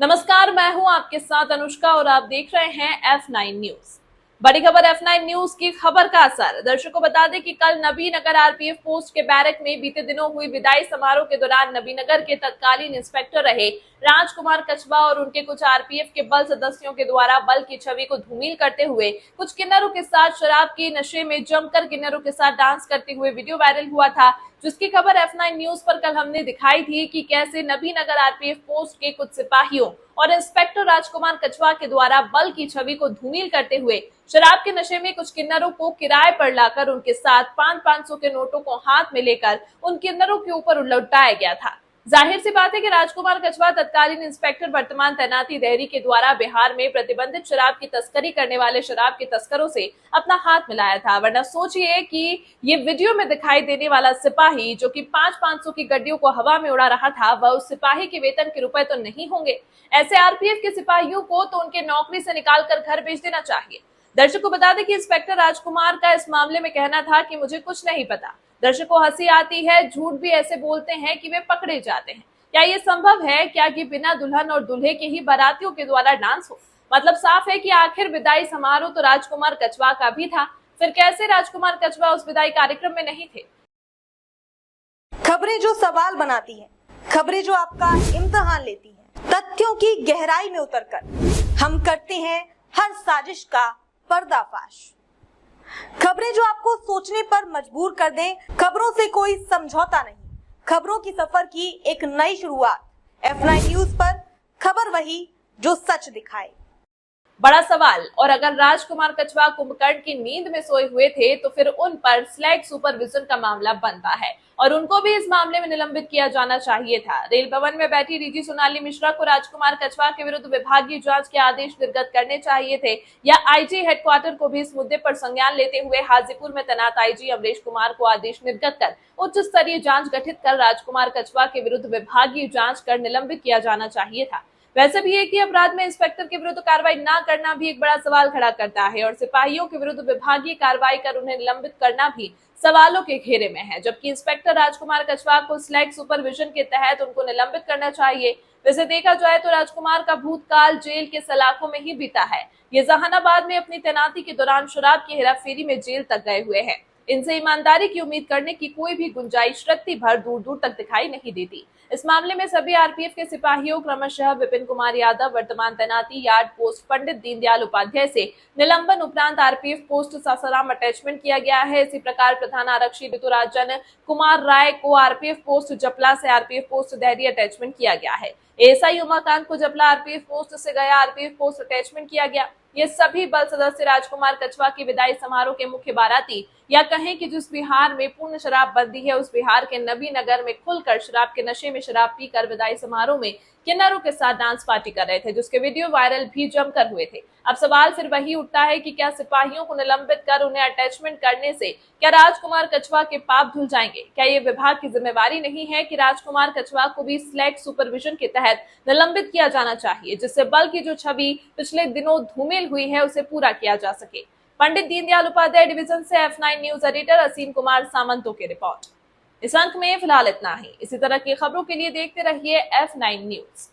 नमस्कार, मैं हूं आपके साथ अनुष्का और आप देख रहे हैं F9 न्यूज। बड़ी खबर F9 न्यूज की खबर का असर। दर्शकों बता दें कि कल नबीनगर आरपीएफ पोस्ट के बैरक में बीते दिनों हुई विदाई समारोह के दौरान नबीनगर के तत्कालीन इंस्पेक्टर रहे राजकुमार कछवा और उनके कुछ आरपीएफ के बल सदस्यों के द्वारा बल की छवि को धूमिल करते हुए कुछ किन्नरों के साथ शराब के नशे में जमकर किन्नरों के साथ डांस करते हुए वीडियो वायरल हुआ था, जिसकी खबर F9 न्यूज पर कल हमने दिखाई थी कि कैसे नबीनगर आरपीएफ पोस्ट के कुछ सिपाहियों और इंस्पेक्टर राजकुमार कछवा के द्वारा बल की छवि को धूमिल करते हुए शराब के नशे में कुछ किन्नरों को किराए पर लाकर उनके साथ 500 के नोटों को हाथ में लेकर उन किन्नरों के ऊपर लौटाया गया था। जाहिर सी बात है कि राजकुमार कछवा तत्कालीन इंस्पेक्टर वर्तमान तैनाती देहरी के द्वारा बिहार में प्रतिबंधित शराब की तस्करी करने वाले शराब के तस्करों से अपना हाथ मिलाया था। वरना सोचिए कि ये वीडियो में दिखाई देने वाला सिपाही जो कि 500 की गड्डियों को हवा में उड़ा रहा था, वह उस सिपाही के वेतन के रुपए तो नहीं होंगे। ऐसे आरपीएफ के सिपाहियों को तो उनके नौकरी से निकालकर घर भेज देना चाहिए। दर्शकों को बता दें कि इंस्पेक्टर राजकुमार का इस मामले में कहना था कि मुझे कुछ नहीं पता। दर्शकों को हंसी आती है, झूठ भी ऐसे बोलते हैं कि वे पकड़े जाते हैं। क्या ये संभव है? क्या कि बिना दुल्हन और दूल्हे के ही बारातियों के द्वारा डांस हो? मतलब साफ है कि आखिर विदाई समारोह तो राजकुमार कछवा का भी था, फिर कैसे राजकुमार कछवा उस विदाई कार्यक्रम में नहीं थे? खबरें जो सवाल बनाती हैं, खबरें जो आपका इम्तिहान लेती हैं, तथ्यों की गहराई में उतरकर हम करते हैं हर साजिश का पर्दाफाश। खबरें जो आपको सोचने पर मजबूर कर दें, खबरों से कोई समझौता नहीं, खबरों की सफर की एक नई शुरुआत। F9 न्यूज पर खबर वही जो सच दिखाए। बड़ा सवाल। और अगर राजकुमार कछवा कुंभकर्ण की नींद में सोए हुए थे तो फिर उन पर स्लैग सुपरविजन का मामला बनता है और उनको भी इस मामले में निलंबित किया जाना चाहिए था। रेल भवन में बैठी डीजी सोनाली मिश्रा को राजकुमार कछवा के विरुद्ध विभागीय जांच के आदेश निर्गत करने चाहिए थे या आईजी हेडक्वार्टर को भी इस मुद्दे पर संज्ञान लेते हुए हाजीपुर में तैनात आईजी अमरेश कुमार को आदेश निर्गत कर उच्च स्तरीय जांच गठित कर राजकुमार कछवा के विरुद्ध विभागीय जांच कर निलंबित किया जाना चाहिए था। वैसे भी एक ही अपराध में इंस्पेक्टर के विरुद्ध कार्रवाई न करना भी एक बड़ा सवाल खड़ा करता है और सिपाहियों के विरुद्ध विभागीय कार्रवाई कर उन्हें निलंबित करना भी सवालों के घेरे में है, जबकि इंस्पेक्टर राजकुमार कछवा को स्लैग सुपरविजन के तहत उनको निलंबित करना चाहिए। वैसे देखा जाए तो राजकुमार का भूतकाल जेल के सलाखों में ही बीता है। ये जहानाबाद में अपनी तैनाती के दौरान शराब की हेराफेरी में जेल तक गए हुए हैं। इनसे ईमानदारी की उम्मीद करने की कोई भी गुंजाइश रत्ती भर दूर दूर तक दिखाई नहीं देती। इस मामले में सभी आरपीएफ के सिपाहियों क्रमशः विपिन कुमार यादव वर्तमान तैनाती यार्ड पोस्ट पंडित दीनदयाल उपाध्याय से निलंबन उपरांत आरपीएफ पोस्ट सासाराम अटैचमेंट किया गया है। इसी प्रकार प्रधान आरक्षी ऋतुराजन कुमार राय को आरपीएफ पोस्ट जपला से आरपीएफ पोस्ट देहरी अटैचमेंट किया गया है। एएसआई उमाकांत को जपला आरपीएफ पोस्ट से गया आरपीएफ पोस्ट अटैचमेंट किया गया। ये सभी बल सदस्य राजकुमार कछवा की विदाई समारोह के मुख्य बाराती या कहें कि जिस बिहार में पूर्ण शराबबंदी है उस बिहार के नबीनगर में खुलकर शराब के नशे में शराब पीकर विदाई समारोह में किन्नरों के साथ डांस पार्टी कर रहे थे, जिसके वीडियो वायरल भी जमकर हुए थे। अब सवाल फिर वही उठता है कि क्या सिपाहियों को निलंबित कर उन्हें अटैचमेंट करने से क्या राजकुमार कछवा के पाप धुल जाएंगे? क्या ये विभाग की जिम्मेवारी नहीं है कि राजकुमार कछवा को भी स्लैग सुपरविजन के तहत निलंबित किया जाना चाहिए, जिससे बल की जो छवि पिछले दिनों धूमिल हुई है उसे पूरा किया जा सके। पंडित दीनदयाल उपाध्याय डिवीजन से F9 न्यूज एडिटर असीम कुमार सामंतों की रिपोर्ट। इस अंक में फिलहाल इतना ही। इसी तरह की खबरों के लिए देखते रहिए F9 न्यूज।